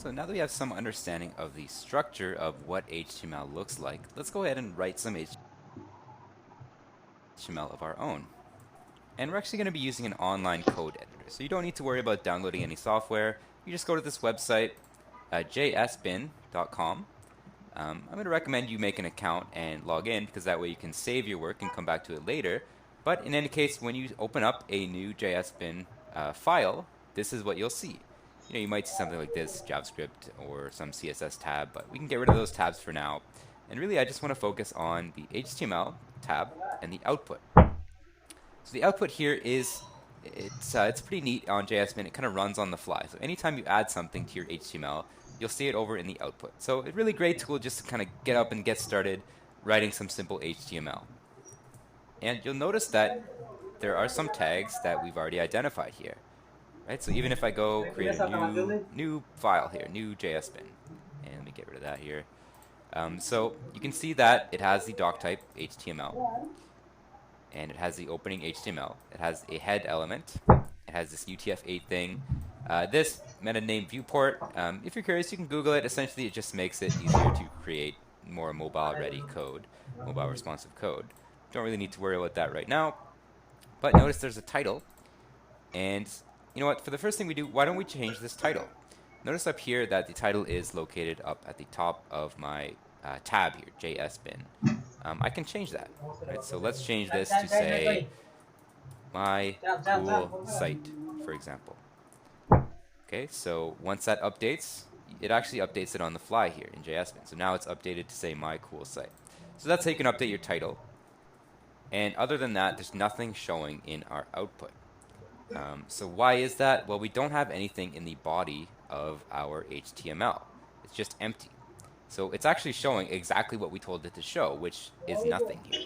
So now that we have some understanding of the structure of what HTML looks like, let's go ahead and write some HTML of our own. And we're actually going to be using an online code editor. So you don't need to worry about downloading any software. You just go to this website, jsbin.com. I'm going to recommend you make an account and log in because that way you can save your work and come back to it later. But in any case, when you open up a new JSBin file, this is what you'll see. You might see something like this, JavaScript or some CSS tab, but we can get rid of those tabs for now. And really, I just want to focus on the HTML tab and the output. So the output here is, it's pretty neat on JSBin. It kind of runs on the fly. So anytime you add something to your HTML, you'll see it over in the output. So it's a really great tool just to kind of get up and get started writing some simple HTML. And you'll notice that there are some tags that we've already identified here. Right? So even if I go create a new file here, new JSBin, and let me get rid of that here. So you can see that it has the doc type HTML, and it has the opening HTML. It has a head element. It has this UTF-8 thing. This meta name viewport, if you're curious, you can Google it. Essentially, it just makes it easier to create more mobile-ready code, mobile-responsive code. Don't really need to worry about that right now. But notice there's a title. And you know what? For the first thing we do, why don't we change this title? Notice up here that the title is located up at the top of my tab here, JSBin. I can change that. Right? So let's change this to say my cool site, for example. Okay, so once that updates, it actually updates it on the fly here in JSBin. So now it's updated to say my cool site. So that's how you can update your title. And other than that, there's nothing showing in our output. So why is that? Well, we don't have anything in the body of our HTML. It's just empty. So it's actually showing exactly what we told it to show, which is nothing here.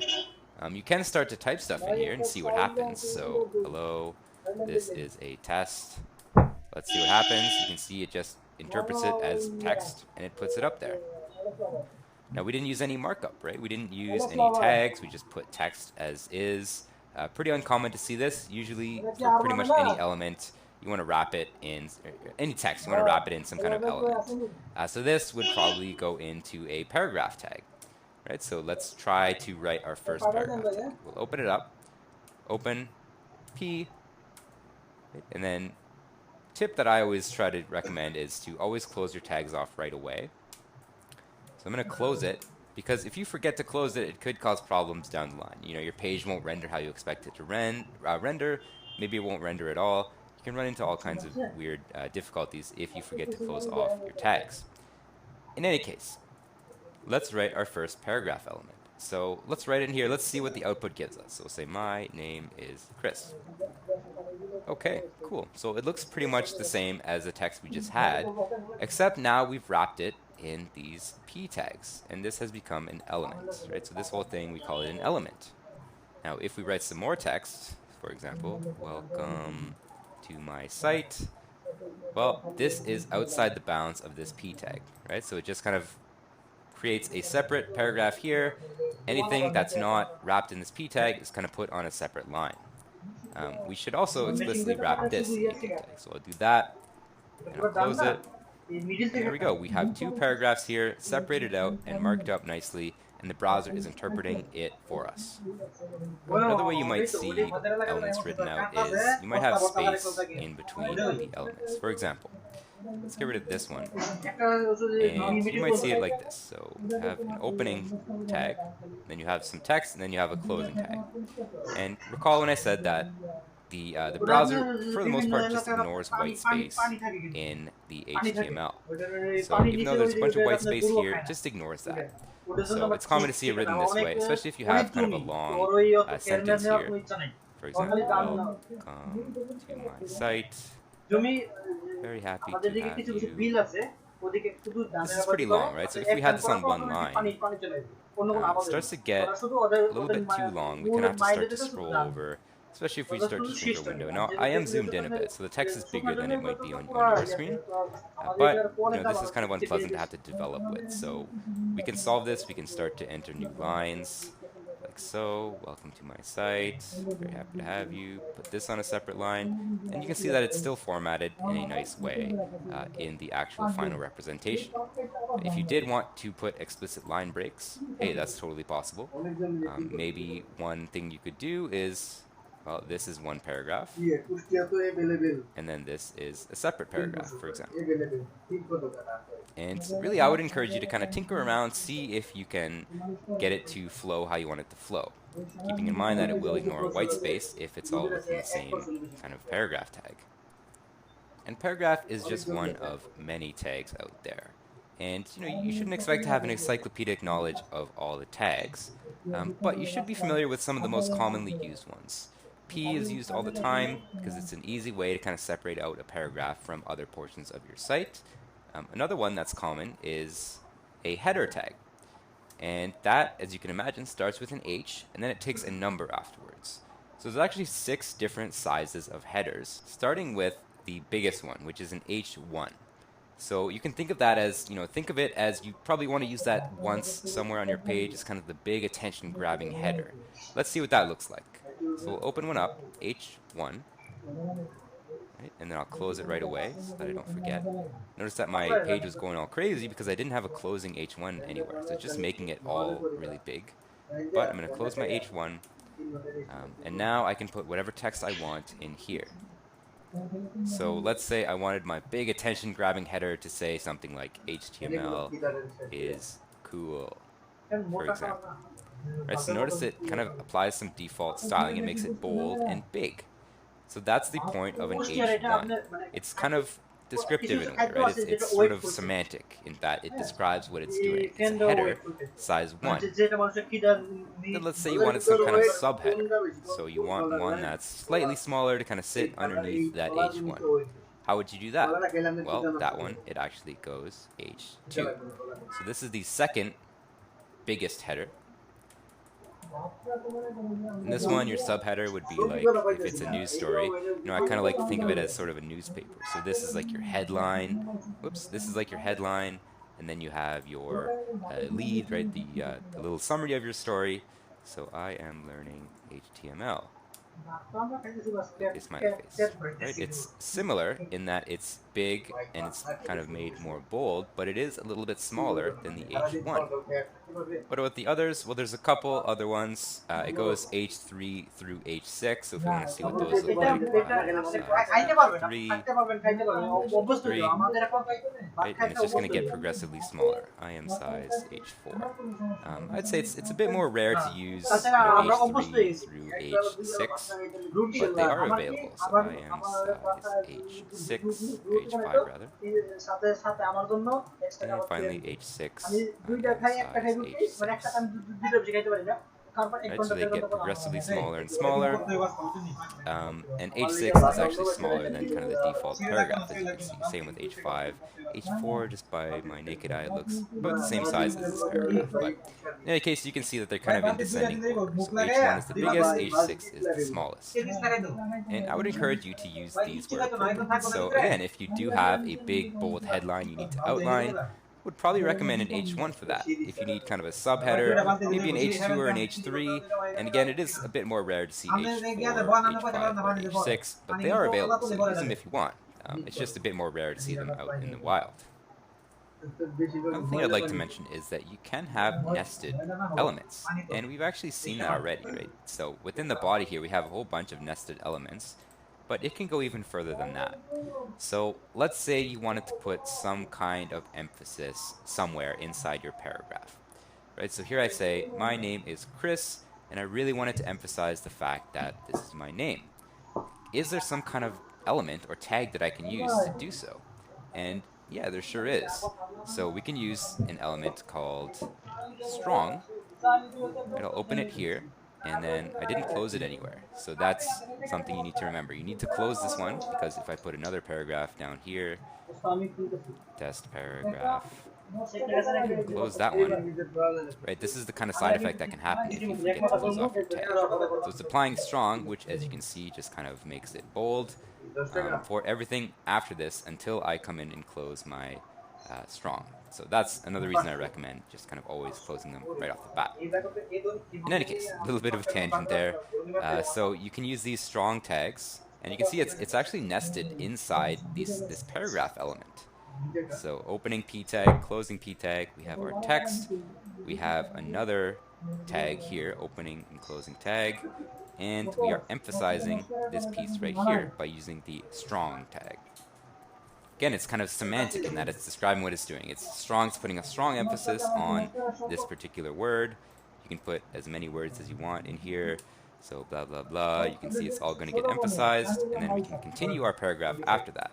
You can start to type stuff in here and see what happens. So hello, this is a test. Let's see what happens. You can see it just interprets it as text and it puts it up there. Now we didn't use any markup, right? We didn't use any tags. We just put text as is. Pretty uncommon to see this. Usually for pretty much any element, you want to wrap it in, any text, you want to wrap it in some kind of element. So this would probably go into a paragraph tag, right? So let's try to write our first paragraph tag. We'll open it up, open P, and then tip that I always try to recommend is to always close your tags off right away. So I'm going to close it, because if you forget to close it, it could cause problems down the line. Your page won't render how you expect it to render. Maybe it won't render at all. You can run into all kinds of weird difficulties if you forget to close off your tags. In any case, let's write our first paragraph element. So let's write it in here. Let's see what the output gives us. So we'll say my name is Chris. Okay, cool. So it looks pretty much the same as the text we just had, except now we've wrapped it in these p tags, and this has become an element, right? So this whole thing, we call it an element. Now, if we write some more text, for example, welcome to my site, well, this is outside the bounds of this p tag, right? So it just kind of creates a separate paragraph here. Anything that's not wrapped in this p tag is kind of put on a separate line. We should also explicitly wrap this in a p tag. So I'll do that, and I'll close it. And there we go. We have two paragraphs here, separated out and marked up nicely, and the browser is interpreting it for us. Another way you might see elements written out is you might have space in between the elements. For example, let's get rid of this one. And you might see it like this. So you have an opening tag, then you have some text, and then you have a closing tag. And recall when I said that the browser, for the most part, just ignores white space in the HTML. So even though there's a bunch of white space here, it just ignores that. So it's common to see it written this way, especially if you have kind of a long sentence here. For example, welcome to my site. Very happy to have you. This is pretty long, right? So if we had this on one line, it starts to get a little bit too long. We kind of have to start to scroll over, especially if we start to shrink our window. Now, I am zoomed in a bit, so the text is bigger than it might be on your screen. But this is kind of unpleasant to have to develop with. So we can solve this. We can start to enter new lines, like like so. Welcome to my site. Very happy to have you. Put this on a separate line. And you can see that it's still formatted in a nice way in the actual final representation. If you did want to put explicit line breaks, hey, that's totally possible. Maybe one thing you could do is, well, this is one paragraph, and then this is a separate paragraph, for example. And really, I would encourage you to kind of tinker around, see if you can get it to flow how you want it to flow, keeping in mind that it will ignore a white space if it's all within the same kind of paragraph tag. And paragraph is just one of many tags out there. And you shouldn't expect to have an encyclopedic knowledge of all the tags, but you should be familiar with some of the most commonly used ones. P is used all the time because it's an easy way to kind of separate out a paragraph from other portions of your site. Another one that's common is a header tag. And that, as you can imagine, starts with an H, and then it takes a number afterwards. So there's actually 6 different sizes of headers, starting with the biggest one, which is an H1. So you can think of that as, think of it as you probably want to use that once somewhere on your page as kind of the big attention-grabbing header. Let's see what that looks like. So we'll open one up, H1, right? And then I'll close it right away so that I don't forget. Notice that my page was going all crazy because I didn't have a closing H1 anywhere. So it's just making it all really big. But I'm going to close my H1. And now I can put whatever text I want in here. So let's say I wanted my big attention-grabbing header to say something like HTML is cool, for example. Right, so notice it kind of applies some default styling. It makes it bold and big. So that's the point of an H1. It's kind of descriptive in a way, right? It's sort of semantic in that it describes what it's doing. It's a header, size 1. Then let's say you wanted some kind of subheader. So you want one that's slightly smaller to kind of sit underneath that H1. How would you do that? Well, that one, it actually goes H2. So this is the second biggest header. In this one, your subheader would be like, if it's a news story, I kind of like to think of it as sort of a newspaper. So this is like your headline. Whoops, this is like your headline. And then you have your lead, right? The little summary of your story. So I am learning HTML. It's my face, right? It's similar in that it's big and it's kind of made more bold, but it is a little bit smaller than the H1. What about the others? Well, there's a couple other ones. It goes H3 through H6. So if you want to see what those look like, H3, H3, right? And it's just going to get progressively smaller. I am size H4. I'd say it's a bit more rare to use H3 through H6, but they are available. So I am size H6, or H5 rather. And finally H6, I am size H6. Right, so they get progressively smaller and smaller. And H6 is actually smaller than kind of the default paragraph, as you can see. Same with H5. H4, just by my naked eye, looks about the same size as this paragraph. But in any case, you can see that they're kind of in descending order. So H1 is the biggest, H6 is the smallest. And I would encourage you to use these where appropriate. So again, if you do have a big, bold headline you need to outline, would probably recommend an H1 for that. If you need kind of a subheader, maybe an H2 or an H3. And again, it is a bit more rare to see H4, H5, or H6, but they are available, so use them if you want. It's just a bit more rare to see them out in the wild. Another thing I'd like to mention is that you can have nested elements, and we've actually seen that already, right? So within the body here, we have a whole bunch of nested elements, but it can go even further than that. So let's say you wanted to put some kind of emphasis somewhere inside your paragraph, right? So here I say, my name is Chris, and I really wanted to emphasize the fact that this is my name. Is there some kind of element or tag that I can use to do so? And yeah, there sure is. So we can use an element called strong. And I'll open it here, and then I didn't close it anywhere. So that's something you need to remember. You need to close this one, because if I put another paragraph down here, test paragraph, close that one, right? This is the kind of side effect that can happen if you forget to close off your tag. So it's applying strong, which as you can see just kind of makes it bold for everything after this until I come in and close my strong. So that's another reason I recommend just kind of always closing them right off the bat. In any case, a little bit of a tangent there. So you can use these strong tags, and you can see it's actually nested inside this paragraph element. So opening p tag, closing p tag, we have our text, we have another tag here, opening and closing tag, and we are emphasizing this piece right here by using the strong tag. Again, it's kind of semantic in that it's describing what it's doing. It's strong, it's putting a strong emphasis on this particular word. You can put as many words as you want in here. So blah, blah, blah. You can see it's all going to get emphasized, and then we can continue our paragraph after that.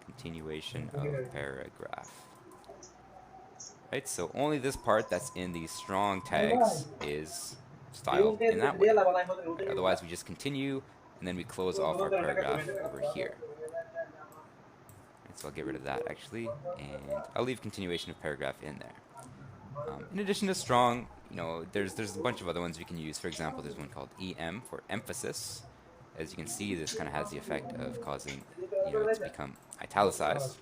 Continuation of paragraph. Right, so only this part that's in these strong tags is styled in that way. Right, otherwise, we just continue, and then we close off our paragraph over here. Right, so I'll get rid of that actually, and I'll leave continuation of paragraph in there. In addition to strong, there's a bunch of other ones we can use. For example, there's one called EM for emphasis. As you can see, this kind of has the effect of causing, it to become italicized.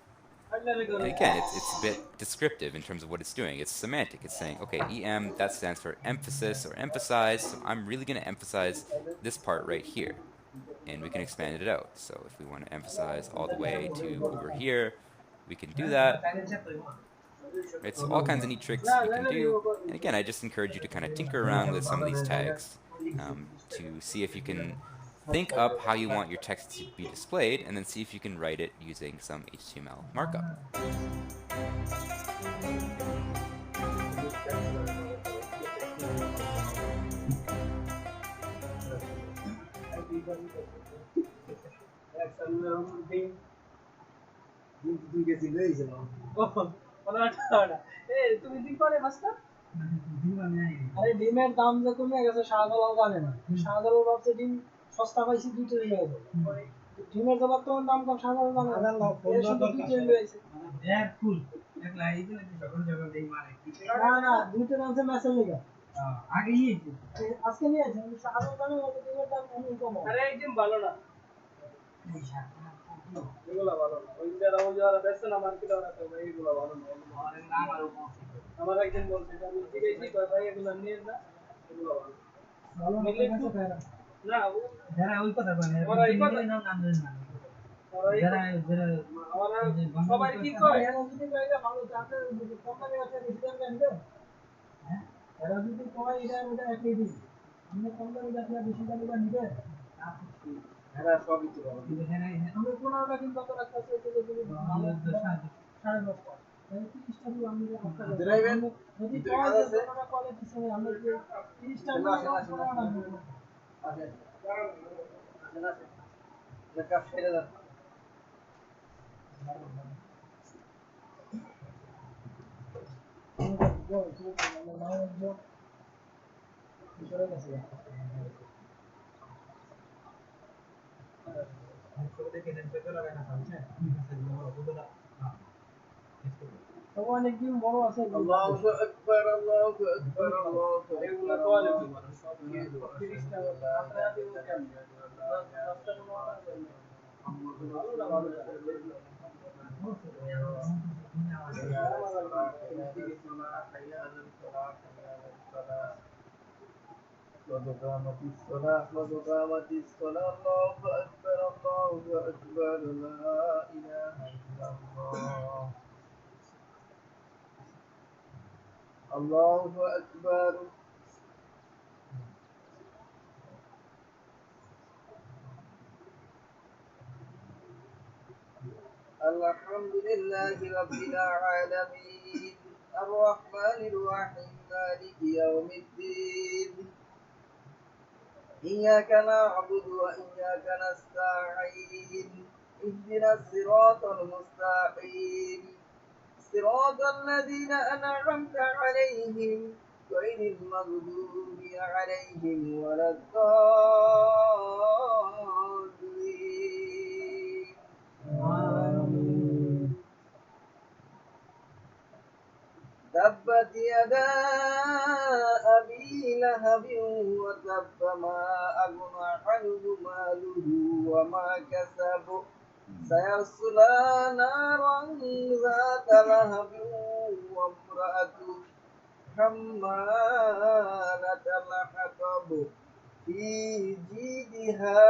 And again, it's a bit descriptive in terms of what it's doing. It's semantic. It's saying, okay, EM, that stands for emphasis or emphasize, so I'm really going to emphasize this part right here. And we can expand it out. So if we want to emphasize all the way to over here, we can do that. Right, so all kinds of neat tricks we can do. And again, I just encourage you to kind of tinker around with some of these tags to see if you can think up how you want your text to be displayed, and then see if you can write it using some HTML markup. আরে ডিমের দাম যে কমে গেছে শাহজালাল জানে না শাহজালাল ভাবছে ডিম সস্তা পাইছি 2 টাকা হয়ে যাবে ডিমের তো বর্তমান দাম কম শাহজালাল জানে না এর শুধু 2 টাকা হয়েছে দেখ ফুল একলা এই দিন যখন যখন দেই মারে না না 2 টাকা আছে মেসেজ লাগা আগে নিয়েছি আজকে নিয়ে আসেন শাহজালাল জানে না ডিমের দাম অনেক কম আরে এই ডিম ভালো না এগুলা ভালো না ওই যারা বেচছে না মার্কেটে ওরা তো এইগুলা ভালো না আরে না আমারও আমার একজন বলছে যে আমি ঠিক আছে ভাই এগুলো নিয়ে না এগুলো ভালো ভালো মিলে একটু না যারা ওই কথা বলে ওরা এই কথা নাম নাম দেন না যারা ওরা সবাই কি কয় এরা যদি কইলে ভালো যাতে কোম্পানি আছে বেশি দাম দেন হ্যাঁ এরা যদি কয় এটা ওটা একই দিন আমরা কোম্পানি আছে বেশি দাম এটা নিবে এরা সবই তো ভালো কিন্তু হ্যাঁ আমরা 15 টাকা কিন্তু কত রাখতে আছে যে যদি ভালো 10.5 যদি কোয়ালিটি আছে আমরা যে 30 টাকা আছে লেখা ফেলে দাও অনেকদিন বড় আছে আল্লাহু আকবার আল্লাহু আকবার আল্লাহু আকবার এগুলো কোয়ালিটি সব 30 টাকা আপনারা দিবেন কেন قد قامت الصلاة قد قامت الصلاة الله أكبر الله أكبر لا إله إلا الله الله أكبر الحمد لله رب العالمين الرحمن الرحيم مالك يوم الدين إياك نعبد وإياك نستعين اهدنا الصراط المستقيم صراط الذين أنعمت عليهم غير المغضوب عليهم ولا الضالين تبت يدا أبي لهب وتب ما أغنى عنه ماله وما كسب سيصلى نارا ذات لهب وامرأته حمالة الحطب في جيدها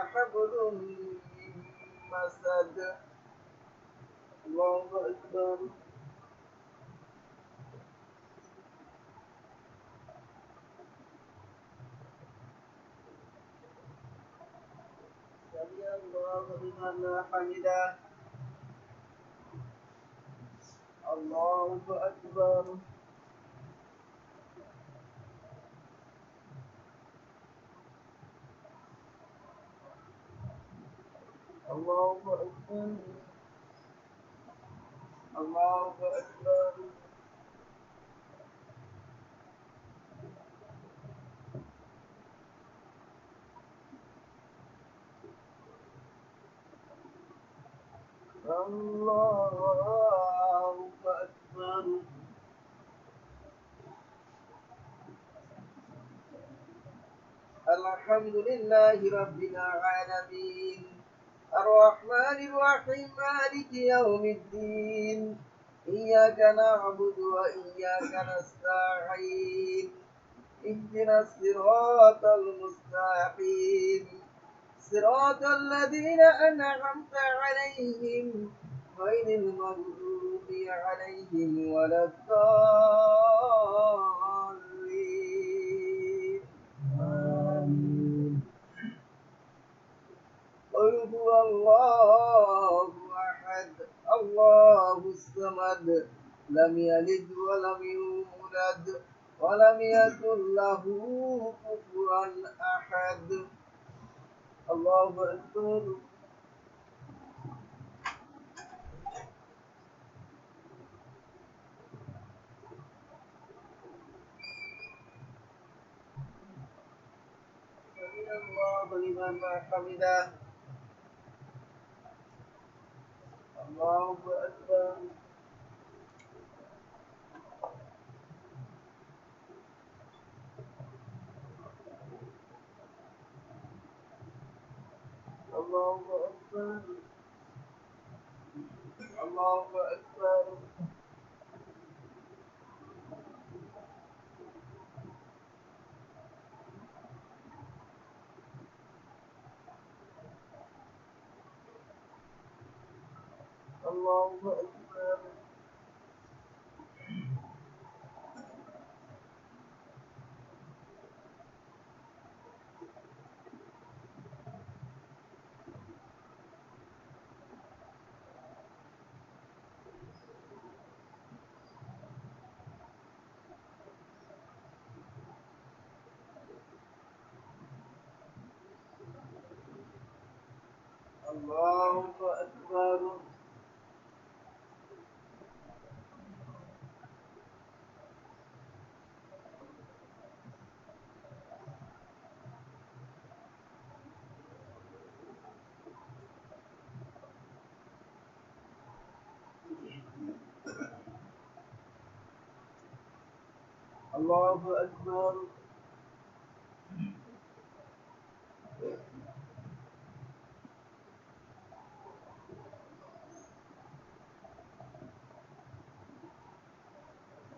حبل من مسد. الله أكبر. سمع الله لمن حمده. الله أكبر. الله أكبر. الله أكبر. الله أكبر. الحمد لله رب العالمين الرحمن الرحيم مالك يوم الدين إياك نعبد وإياك نستعين اهدنا الصراط المستقيم صراط الذين أنعمت عليهم غير المغضوب عليهم ولا الضالين آمين. قل هو الله أحد الله الصمد لم يلد ولم يولد ولم يكن له كفوا أحد. الله أكبر. سمع الله لمن حمده. الله أكبر. الله أكبر. الله أكبر. الله أكبر. الله أكبر. الله أكبر.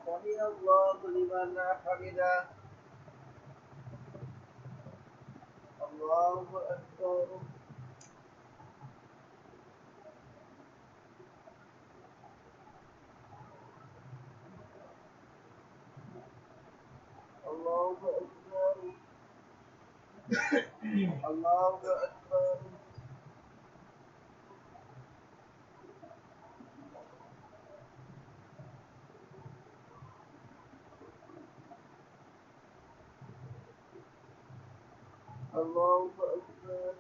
سمع الله لمن حمده. الله أكبر. الله أكبر. الله أكبر. الله أكبر.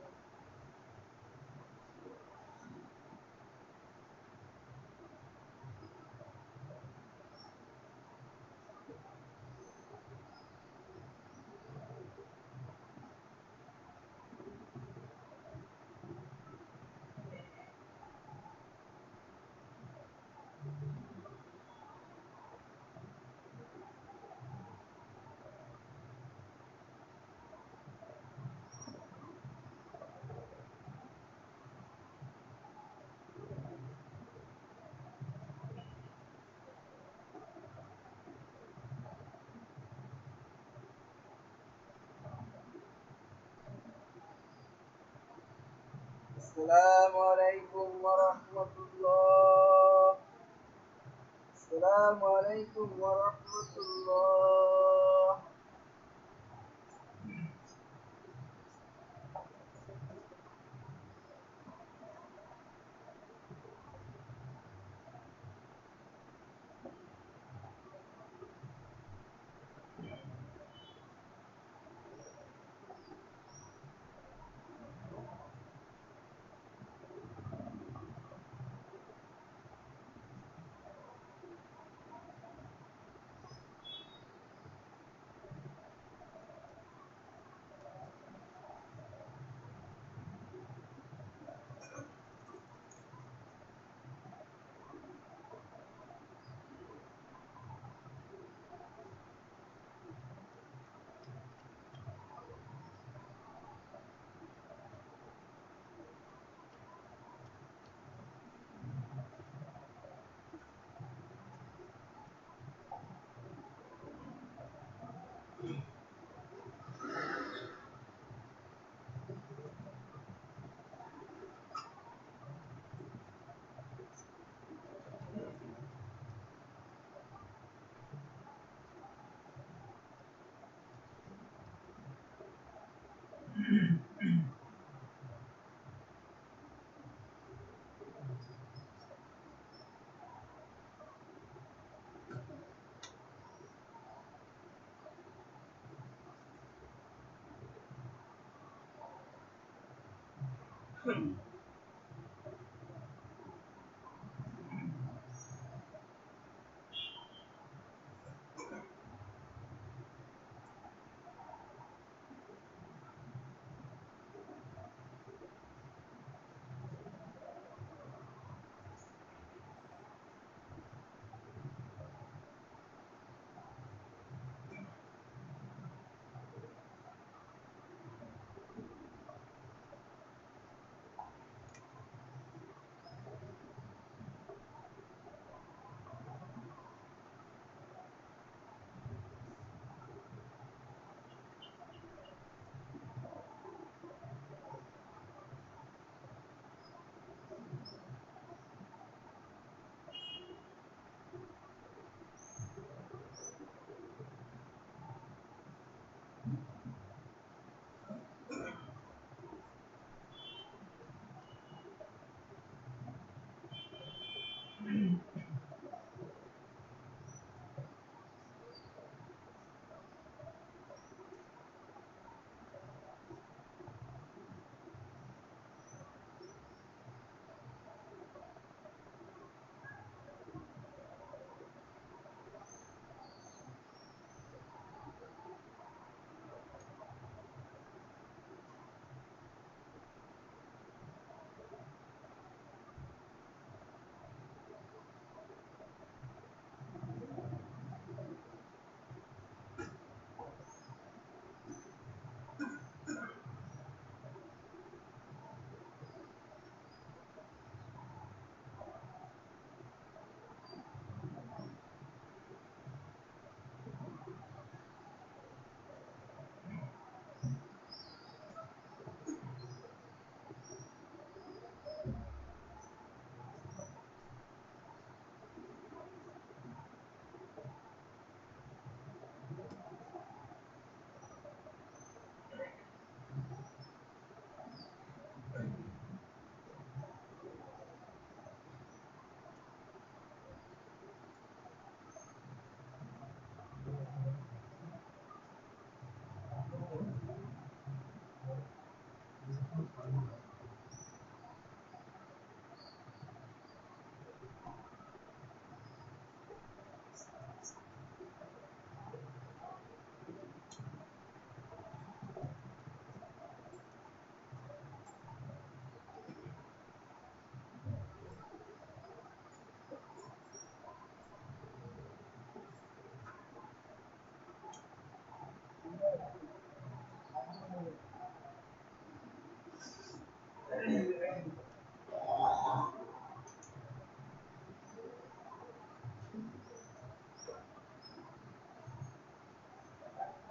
السلام عليكم ورحمة الله. السلام عليكم ورحمة الله.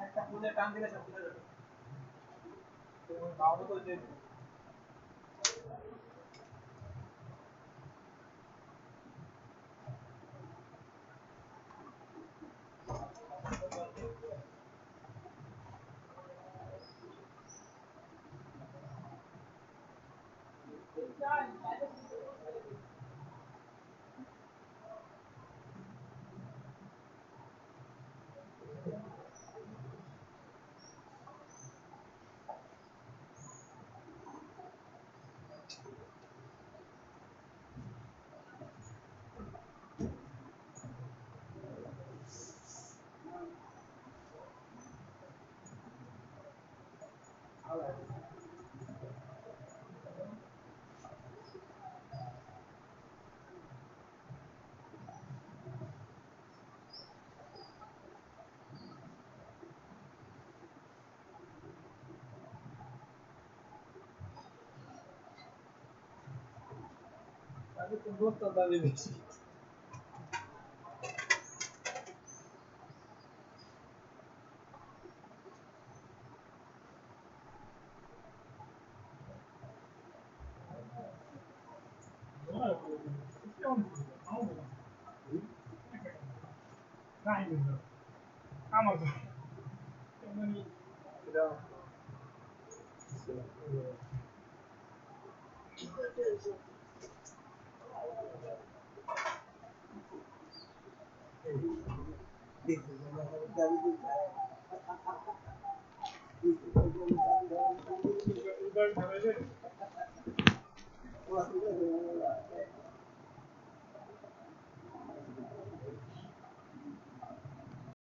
একটা ফুলের টান দিলে সব ফুলে যাবে। তো দাও তো যে Hadi dost da verirsin. Amazon.